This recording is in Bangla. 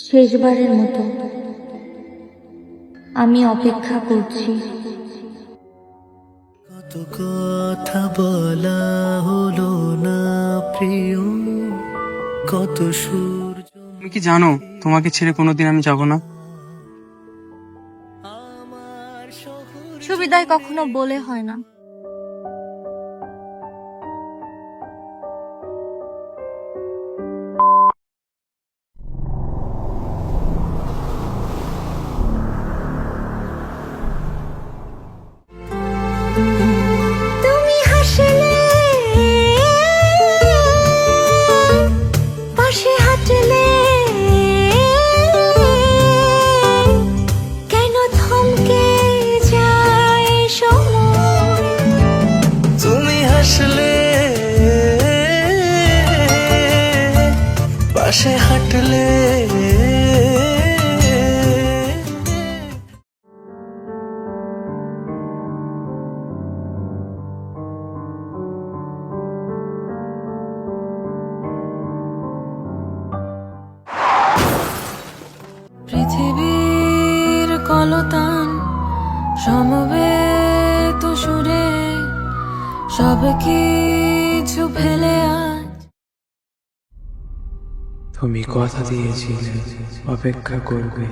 শেষবারের মতো আমি অপেক্ষা করছি। কত কথা বলা হলো না প্রিয়, কত সূর্য। তুমি কি জানো তোমাকে ছেড়ে কোনোদিন আমি যাব না? সুবিধায় কখনো বলে হয় না। তুমি হাসলে, পাশে হাঁটলে, কেন থমকে যায় সময়? তুমি হাসলে, পাশে হাঁটলে, পৃথিবীর কলতান সমবেত সুরে সব কিছু ফেলে আজ তুমি কথা দিয়েছিলে অপেক্ষা করবে।